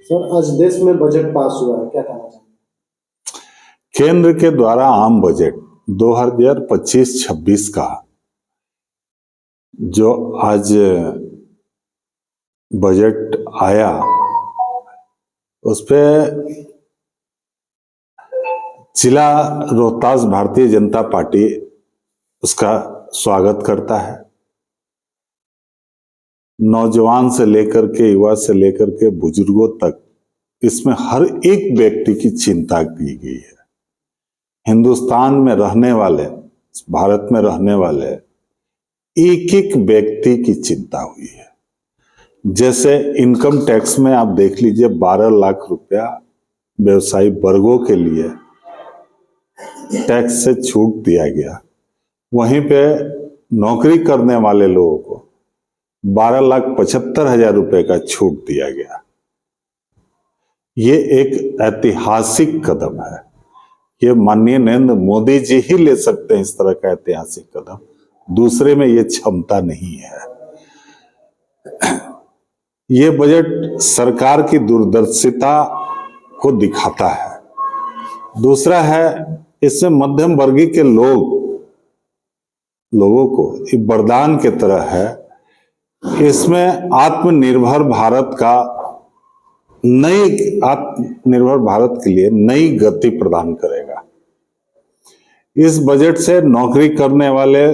Sir, आज देश में बजट पास हुआ है, क्या कहना चाहेंगे? केंद्र के द्वारा आम बजट 2025-26 का जो आज बजट आया, उस पे जिला रोहतास भारतीय जनता पार्टी उसका स्वागत करता है। नौजवान से लेकर के, युवा से लेकर के बुजुर्गों तक इसमें हर एक व्यक्ति की चिंता की गई है। हिंदुस्तान में रहने वाले, भारत में रहने वाले एक एक व्यक्ति की चिंता हुई है। जैसे इनकम टैक्स में आप देख लीजिए, 12 लाख रुपया व्यवसायी वर्गों के लिए टैक्स से छूट दिया गया। वहीं पे नौकरी करने वाले लोगों को 12,75,000 रुपए का छूट दिया गया। ये एक ऐतिहासिक कदम है। ये माननीय नरेंद्र मोदी जी ही ले सकते हैं इस तरह का ऐतिहासिक कदम, दूसरे में ये क्षमता नहीं है। ये बजट सरकार की दूरदर्शिता को दिखाता है। दूसरा है, इसमें मध्यम वर्गीय के लोगों को एक वरदान की तरह है। इसमें आत्मनिर्भर भारत के लिए नई गति प्रदान करेगा। इस बजट से नौकरी करने वाले,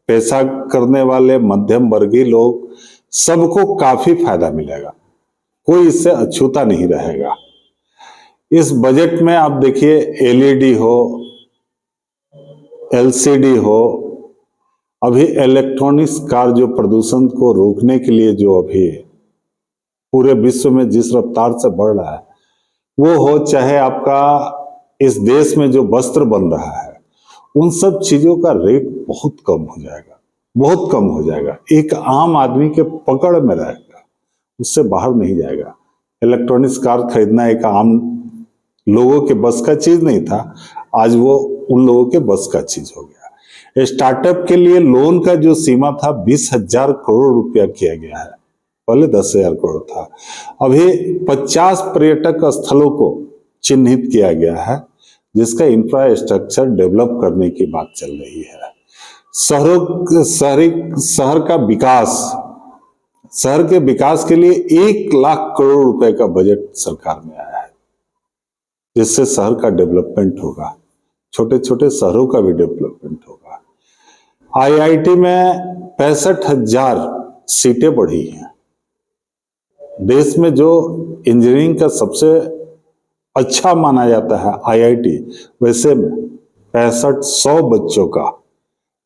पैसा करने वाले मध्यम वर्गीय लोग सबको काफी फायदा मिलेगा। कोई इससे अछूता नहीं रहेगा। इस बजट में आप देखिए, एलईडी हो, एलसीडी हो, अभी इलेक्ट्रॉनिक्स कार जो प्रदूषण को रोकने के लिए जो अभी पूरे विश्व में जिस रफ्तार से बढ़ रहा है, वो हो, चाहे आपका इस देश में जो वस्त्र बन रहा है, उन सब चीजों का रेट बहुत कम हो जाएगा, बहुत कम हो जाएगा। एक आम आदमी के पकड़ में रहेगा, उससे बाहर नहीं जाएगा। इलेक्ट्रॉनिक्स कार खरीदना एक आम लोगों के बस का चीज नहीं था, आज वो उन लोगों के बस का चीज हो गया। स्टार्टअप के लिए लोन का जो सीमा था 20,000 करोड़ रुपया किया गया है, पहले 10,000 करोड़ था। अभी 50 पर्यटक स्थलों को चिन्हित किया गया है, जिसका इंफ्रास्ट्रक्चर डेवलप करने की बात चल रही है। शहर के विकास के लिए 1 लाख करोड़ रुपए का बजट सरकार में आया है, जिससे शहर का डेवलपमेंट होगा, छोटे छोटे शहरों का भी डेवलपमेंट होगा। आईआईटी में 65,000 सीटें बढ़ी हैं। देश में जो इंजीनियरिंग का सबसे अच्छा माना जाता है आईआईटी, वैसे 6500 बच्चों का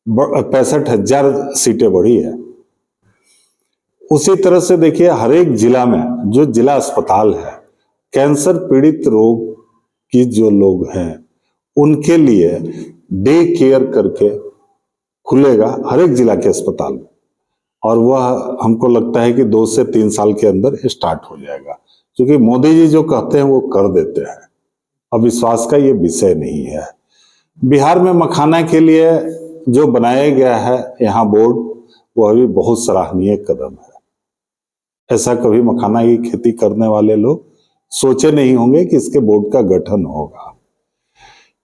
65,000 सीटें बढ़ी है। उसी तरह से देखिए, हर एक जिला में जो जिला अस्पताल है, कैंसर पीड़ित रोग की जो लोग हैं, उनके लिए डे केयर करके खुलेगा हर एक जिला के अस्पताल में, और वह हमको लगता है कि 2 से 3 साल के अंदर स्टार्ट हो जाएगा, क्योंकि मोदी जी जो कहते हैं वो कर देते हैं। अविश्वास का ये विषय नहीं है। बिहार में मखाना के लिए जो बनाया गया है यहाँ बोर्ड, वो अभी बहुत सराहनीय कदम है। ऐसा कभी मखाना की खेती करने वाले लोग सोचे नहीं होंगे कि इसके बोर्ड का गठन होगा।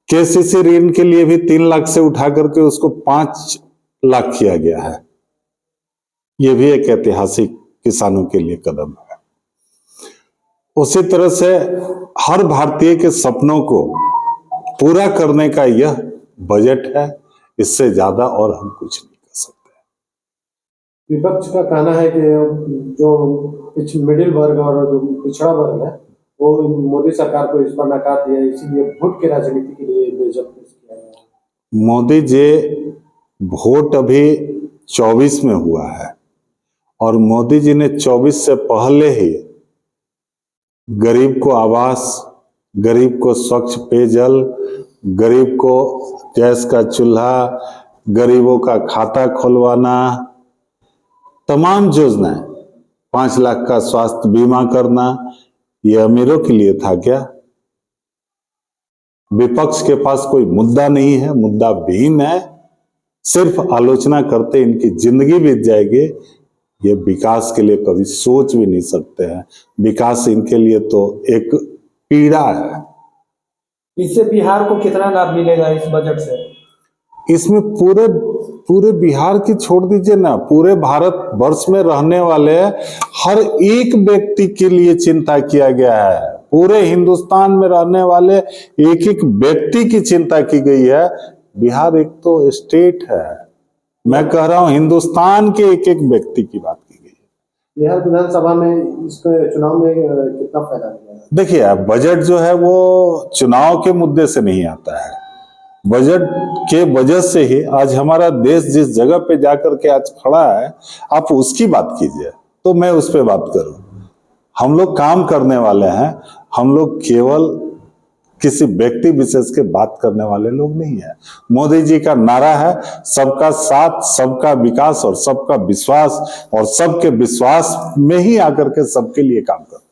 केसीसी ऋण के लिए भी 3 लाख से उठा करके उसको 5 लाख किया गया है। यह भी एक ऐतिहासिक किसानों के लिए कदम है। उसी तरह से हर भारतीय के सपनों को पूरा करने का यह बजट है। इससे ज्यादा और हम कुछ नहीं कर सकते। विपक्ष का कहना है कि जो मिडिल वर्ग और जो पिछड़ा वर्ग है, वो मोदी सरकार को इस पर नकार दिया, इसीलिए वोट की राजनीति के लिए बजट पेश किया गया। मोदी जी, वोट अभी 24 में हुआ है, और मोदी जी ने 24 से पहले ही गरीब को आवास, गरीब को स्वच्छ पेयजल, गरीब को गैस का चूल्हा, गरीबों का खाता खुलवाना, तमाम योजनाएं, 5 लाख का स्वास्थ्य बीमा करना, ये अमीरों के लिए था क्या? विपक्ष के पास कोई मुद्दा नहीं है, मुद्दा विहीन है। सिर्फ आलोचना करते इनकी जिंदगी बीत जाएगी, ये विकास के लिए कभी सोच भी नहीं सकते हैं। विकास इनके लिए तो एक पीड़ा है। इससे बिहार को कितना लाभ मिलेगा इस बजट से? इसमें पूरे बिहार की छोड़ दीजिए ना, पूरे भारत वर्ष में रहने वाले हर एक व्यक्ति के लिए चिंता किया गया है। पूरे हिंदुस्तान में रहने वाले एक एक व्यक्ति की चिंता की गई है। बिहार एक तो स्टेट है, मैं कह रहा हूं हिंदुस्तान के एक एक व्यक्ति की बात की गई है। बिहार विधानसभा में इसके चुनाव में कितना फायदा मिलेगा? देखिए, बजट जो है वो चुनाव के मुद्दे से नहीं आता है। बजट के वजह से ही आज हमारा देश जिस जगह पे जाकर के आज खड़ा है, आप उसकी बात कीजिए तो मैं उस पे बात करूं। हम लोग काम करने वाले हैं, हम लोग केवल किसी व्यक्ति विशेष के बात करने वाले लोग नहीं है। मोदी जी का नारा है सबका साथ, सबका विकास और सबका विश्वास, और सबके विश्वास में ही आकर के सबके लिए काम करते हैं।